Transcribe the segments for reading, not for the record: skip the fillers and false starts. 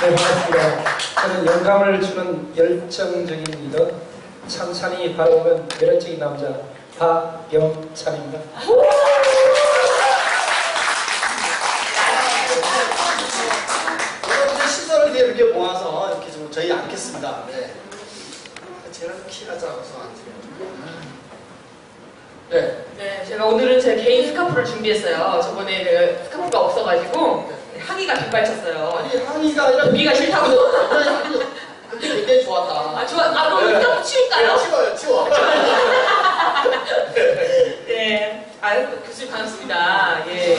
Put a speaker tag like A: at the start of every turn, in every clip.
A: 네, 반갑습니다. 저는 영감을 주는 열정적인 리더, 찬찬히 바라보는 매력적인 남자, 박영찬입니다.
B: 여러분들 시선을 이렇게 모아서 이렇게 좀 저희 앉겠습니다. 네. 제가 키가 작아서 안 돼요.
C: 네, 제가 오늘은 제 개인 스카프를 준비했어요. 저번에 그 스카프가 없어가지고 항의가 빗발쳤어요.
B: 아니 항의가 아니라
C: 보기가 싫다고.
B: 그게 굉장히 좋았다.
C: 아 좋아. 아 그럼 스카프 치울까요?
B: 치워요, 치워.
C: 네. 아유 교수님 반갑습니다. 예.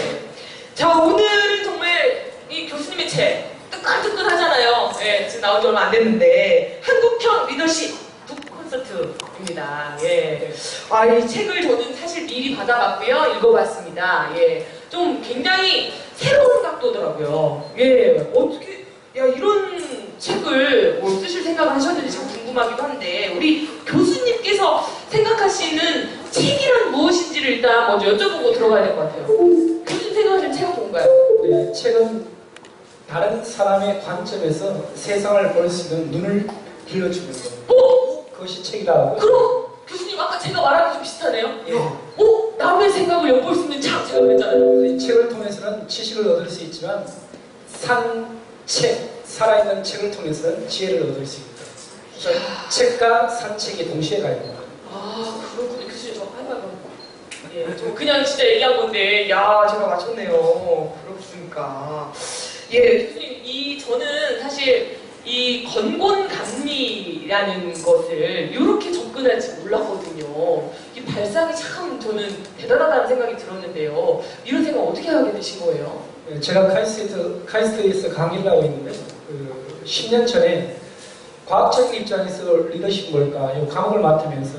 C: 자 오늘은 정말 이 교수님의 책 뜨끈뜨끈하잖아요. 예, 지금 나온 지 얼마 안 됐는데 한국형 리더십 북 콘서트입니다. 예. 아, 이 책을 저는 사실 미리 받아봤고요. 읽어봤습니다. 예. 좀 굉장히 새로운 각도더라고요. 예. 어떻게, 야, 이런 책을 뭐 쓰실 생각을 하셨는지 참 궁금하기도 한데, 우리 교수님께서 생각하시는 책이란 무엇인지를 일단 먼저 여쭤보고 들어가야 될 것 같아요. 교수님 생각하시는 책은 뭔가요?
A: 네, 책은 다른 사람의 관점에서 세상을 볼 수 있는 눈을 길러주는 것. 그것이 책이라고.
C: 그럼 교수님 아까 제가 말한 게 좀 비슷하네요. 남의 생각을 엿볼 수 있는 책 제가 그랬잖아요.
A: 이 책을 통해서는 지식을 얻을 수 있지만 산책, 살아있는 책을 통해서는 지혜를 얻을 수 있다. 그래서 책과 산책이 동시에 가야 된다.
C: 아 그렇군요. 교수님 저 하나만 예, 저 그냥 진짜 얘기한 건데 야 제가 맞췄네요. 그렇습니까? 예, 교수님 저는 사실 이 건곤감리라는 것을 이렇게 접근할지 몰랐거든요. 이 발상이 참 저는 대단하다는 생각이 들었는데요. 이런 생각 어떻게 하게 되신 거예요?
A: 제가 카이스트에서 강의를 하고 있는데 10년 전에 과학적인 입장에서 리더십이 뭘까 이 과목을 맡으면서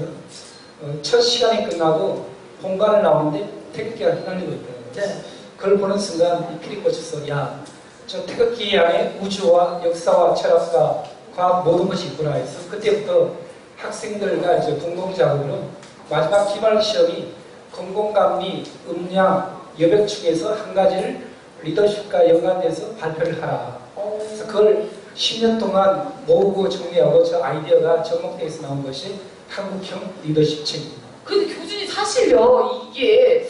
A: 첫 시간이 끝나고 본관을 나오는데 태극기가 휘날리고 있다는데 그걸 보는 순간 이 필이 꽂혀서 야, 저 태극기 안에 우주와 역사와 철학과 과학 모든 것이 있구나 해서 그때부터 학생들과 이제 공동작업으로 마지막 기말 시험이 건공감리, 음량, 여백 중에서 한 가지를 리더십과 연관돼서 발표를 하라. 그래서 그걸 10년 동안 모으고 정리하고 저 아이디어가 접목돼서 나온 것이 한국형 리더십 책입니다.
C: 근데 교수님 사실요 이게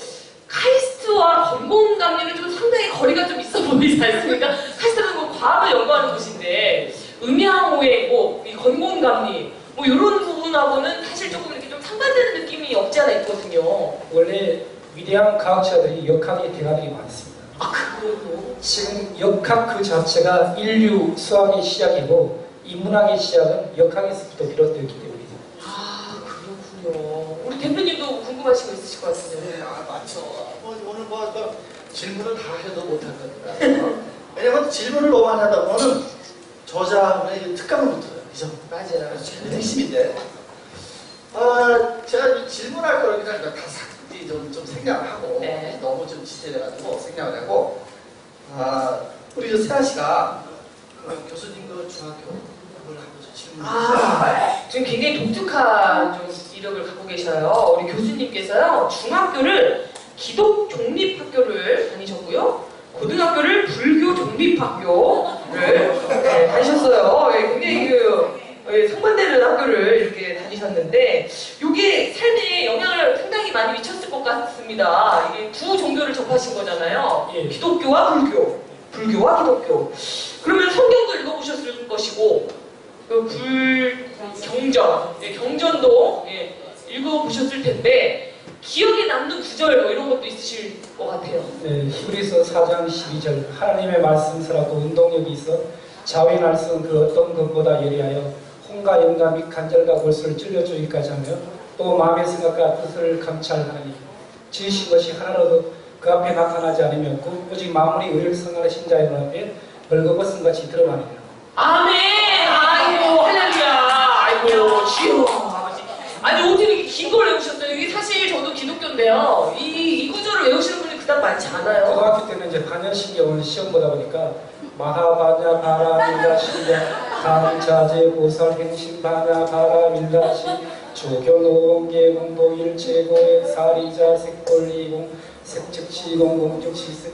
C: 카이스트와 건공감리는 좀 상당히 거리가 좀 있어 보이지 않습니까? 카이스트는 뭐 과학을 연구하는 곳인데 음양오해 이 건공감리 뭐 이런 부분하고는 사실 조금 이렇게 좀 상반되는 느낌이 없지 않아 있거든요.
A: 원래 위대한 과학자들이 역학의 대가들이 많습니다.
C: 아 그래요?
A: 지금 역학 그 자체가 인류 수학의 시작이고 인문학의 시작은 역학에서부터 비롯되었기 때문이죠.
C: 아 그렇군요. 우리 대표님도 궁금하신 거 있으실 것 같은데요.
B: 네, 맞죠. 오늘 질문을 다 해도 못할 겁니다. 왜냐면 질문을 너무 많이 하다 보면 저자의 특강을 못해요. 그죠?
C: 맞아요.
B: 제일 핵심인데. 제가 이 질문할 거를 그냥 다 좀 생각을 하고
C: 네.
B: 너무 좀 지체돼가지고 생각을 하고 우리 세아 씨가 교수님 그 중학교 그걸 한번 질문.
C: 지금 굉장히 독특한 좀 이력을 갖고 계셔요. 우리 교수님께서요 중학교를 기독 종립학교를 다니셨고요, 고등학교를 불교 종립학교를 다니셨어요. 굉장히 상반되는 학교를 이렇게 다니셨는데 이게 삶에 영향을 상당히 많이 미쳤을 것 같습니다. 이게 두 종교를 접하신 거잖아요.
A: 예.
C: 기독교와 불교, 불교와 기독교. 그러면 성경도 읽어보셨을 것이고 경전, 경전도 읽어보셨을 텐데 기억에 남는 구절 뭐 이런 것도 있으실 것 같아요.
A: 네, 히브리서 4장 12절 하나님의 말씀서라고 운동력이 있어 자위날 쓰는 그 어떤 것보다 예리하여 혼과 영감 및 간절과 골수를 찔러주기까지 하며 또 마음의 생각과 뜻을 감찰하니 지으신 것이 하나로도 그 앞에 나타나지 않으며 오직 마무리 의를 성하신 자의 눈앞에 벌거벗은 같이 드러나니라.
C: 아멘! 아이고 할렐루야! 아이고 주여 아버지. 아니 어떻게 이렇게 긴 걸 외우셨어요? 이게 사실 저도 기독교인데요. 이 구절을 외우시는 분이 그닥 많지 않아요.
A: 고등학교 때는 이제 반야신경을 시험 보다 보니까 마하바냐 바라밀라 신자 강자재 보살 행신 바냐 바라밀라 신 조교노공계 공도 일체고의 사리자 색골리공 색즉시공 공적시색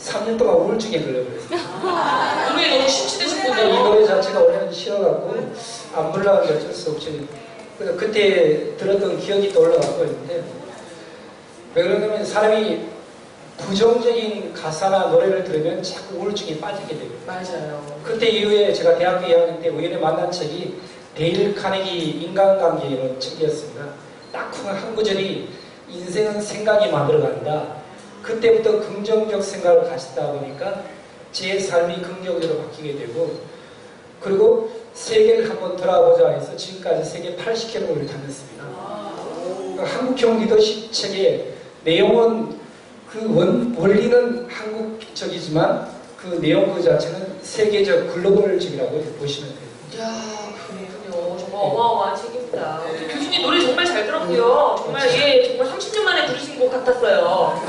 A: 3년 동안 우울증에 걸려버렸어요.
C: 노래에 너무 심취되신
A: 이
C: 분들.
A: 노래 자체가 원래는 싫어갖고 안 불러가는 게 어쩔 수 없지. 그래서 그때 들었던 기억이 떠올라가고 있는데, 왜 그러냐면 사람이 부정적인 가사나 노래를 들으면 자꾸 우울증에 빠지게 돼요.
C: 맞아요.
A: 그때 이후에 제가 대학교 2학년 때 우연히 만난 책이 데일 카네기 인간관계라는 책이었습니다. 딱 한 구절이 인생은 생각이 만들어간다. 그때부터 긍정적 생각을 가지다 보니까 제 삶이 긍정적으로 바뀌게 되고, 그리고 세계를 한번 돌아보자 해서 지금까지 세계 80km를 다녔습니다. 한국형 리더십 책의 내용은 원리는 한국적이지만 그 내용 그 자체는 세계적 글로벌적이라고 보시면 돼요.
C: 이야, 그렇군요. 정말 어마어마한 책입니다. 교수님 노래 정말 잘 들었고요. 정말 정말 30년 만에 부르신 곡 같았어요.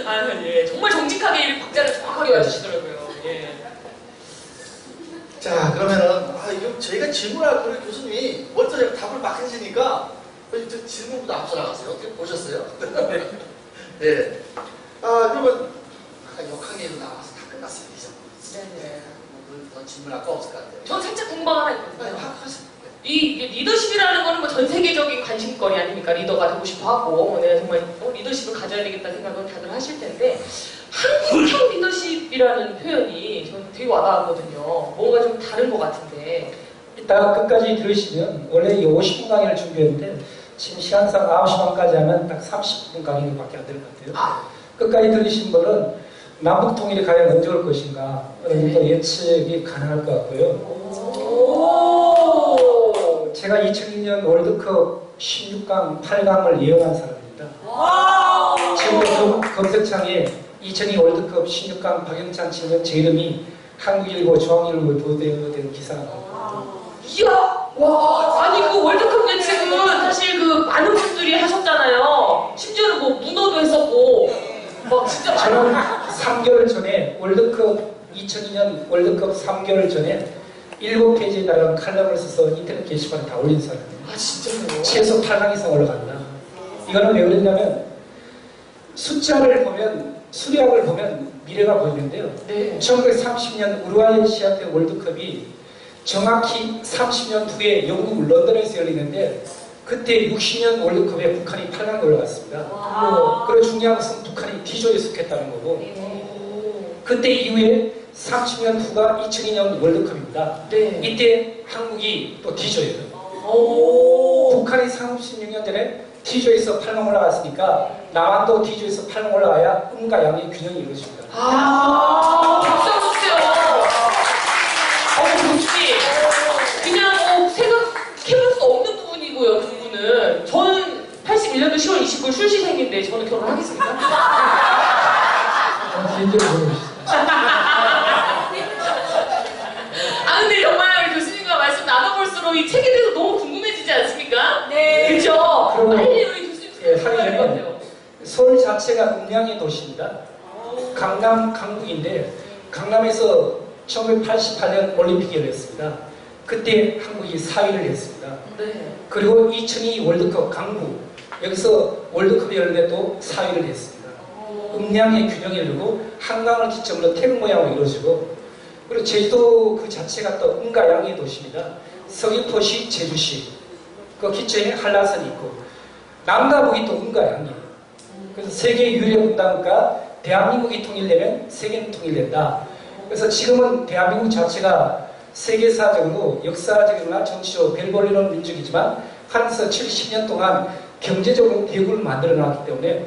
C: 아, 예. 정말 정직하게 이 박자를 정확하게 맞추시더라고요. 예.
B: 자, 그러면은 이거 저희가 질문할 우리 교수님이 먼저 제가 답을 막 해주니까 질문보다 앞서 나가세요. 어떻게 보셨어요? 네. 그러면 아까 역학예도 나와서 다 끝났어요. 이제.
C: 네네.
B: 더 질문할 거 없을 것 같아요.
C: 저 살짝 궁금한 거 하나 있거든요.
B: 하세요.
C: 이 리더십이라는 거는 뭐 전 세계적인 관심거리 아닙니까? 리더가 되고 싶어 하고, 내가 정말 리더십을 가져야 되겠다 생각은 다들 하실 텐데, 한국형 리더십이라는 표현이 저는 되게 와닿았거든요. 뭔가 좀 다른 것 같은데.
A: 이따가 끝까지 들으시면, 원래 이 50분 강의를 준비했는데 지금 시간상 9시 반까지 하면 딱 30분 강의밖에 안 될 것 같아요. 끝까지 들으신 분은 남북 통일이 과연 언제 올 것인가 그런 또 예측이 가능할 것 같고요. 제가 2002년 월드컵 16강, 8강을 예언한 사람입니다. 지금도 검색창에 2002 월드컵 16강 박영찬 치면 제 이름이 한국일보, 중앙일보 보도된 기사가 나왔거든요.
C: 이야! 와! 아니, 그 월드컵 예측은 사실 그 많은 분들이 하셨잖아요. 심지어는 뭐 문어도 했었고, 막 진짜
A: 저는
C: 많은.
A: 3개월 전에 2002년 월드컵 3개월 전에 7페이지에 달한 칼럼을 써서 인터넷 게시판에 다 올린 사람이에요.
C: 아, 진짜요?
A: 최소 8강 이상 올라간다. 이거는 왜 그랬냐면 숫자를 보면, 수리학을 보면 미래가 보이는데요.
C: 네.
A: 1930년 우루과이에 시작된 월드컵이 정확히 30년 후에 영국 런던에서 열리는데 그때 60년 월드컵에 북한이 8강에 올라갔습니다. 그리고 중요한 것은 북한이 D조에 속했다는 거고, 그때 이후에 30년 후가 2002년 월드컵입니다.
C: 네.
A: 이때 한국이 또 D조예요. 북한이 36년 전에 D조에서 8강 올라갔으니까 남한도 D조에서 8강 올라가야 음과 양의 균형이 이루어집니다.
C: 박수 한번 주세요. 교수님. 그냥 생각해볼 수 없는 부분이고요, 그 부분은. 저는 81년도 10월 29일 출시생인데 저는 결혼하겠습니다.
A: 개인적으로 보내주시죠.
C: 근데 정말 우리 교수님과 말씀 나눠볼수록 이 책에 대해서 너무 궁금해지지 않습니까? 네. 그죠? 빨리 우리 교수님
A: 예,
C: 생각할 것 같아요.
A: 서울 자체가 음양의 도시입니다. 강남, 강북인데 강남에서 1988년 올림픽이 열렸습니다. 그때 한국이 4위를 했습니다.
C: 네.
A: 그리고 2002 월드컵 강북, 여기서 월드컵이 열렸는데 또 4위를 했습니다. 음양의 균형이 이루고 한강을 기점으로 태극 모양으로 이루어지고, 그리고 제주도 그 자체가 또 음과 양의 도시입니다. 서귀포시, 제주시, 그 기점에 한라산이 있고 남과 북이 또 음과 양이에요. 그래서 세계 유일의 분단과 대한민국이 통일되면 세계는 통일된다. 그래서 지금은 대한민국 자체가 세계사적으로 역사적이나 정치적으로 별 볼 일 없는 민족이지만 한서 70년 동안 경제적으로 대국을 만들어 놨기 때문에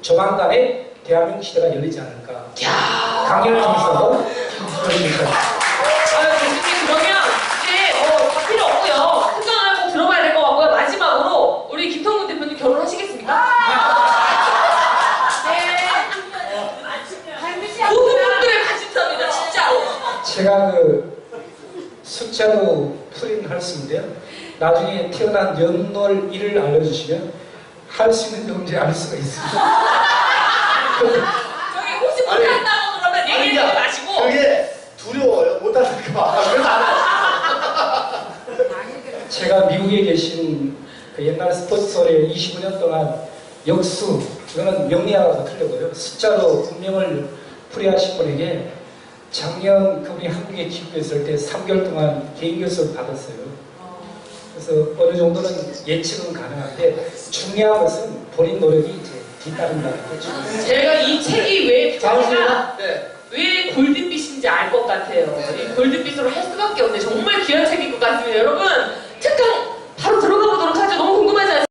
A: 조만간에 대한민국 시대가 열리지 않을까. 강연을 통해서 열립니다.
C: 교수님 그러면 이제 다 필요 없고요. 생각을 꼭 들어봐야 될 것 같고요. 마지막으로 우리 김성근 대표님 결혼하시겠습니까? 모든 분들의 관심사입니다, 진짜로.
A: 제가 그 숫자로 풀이를 할 수 있는데요. 나중에 태어난 연월일을 알려주시면 할 수 있는 문제 알 수가 있습니다.
C: 저기 혹시 못한다고 그러면 얘기하지 마시고.
B: 그게 두려워요. 못하는 거 봐. 그래서 안 해요.
A: 제가 미국에 계신 그 옛날 스포츠홀에 25년 동안 역수, 이거는 명리학하고 틀리고요. 숫자로 운명을 풀이하신 분에게 작년 그분이 한국에 귀국했을 때 3개월 동안 개인 교수를 받았어요. 그래서 어느 정도는 예측은 가능한데 중요한 것은 본인 노력이 이제 뒤따른다는 거죠.
C: 제가 이 책이 왜
B: 자,
C: 제가
B: 좋습니다. 네.
C: 왜 골든빛인지 알 것 같아요. 이 골든빛으로 할 수밖에 없네. 정말 귀한 책인 것 같습니다. 여러분,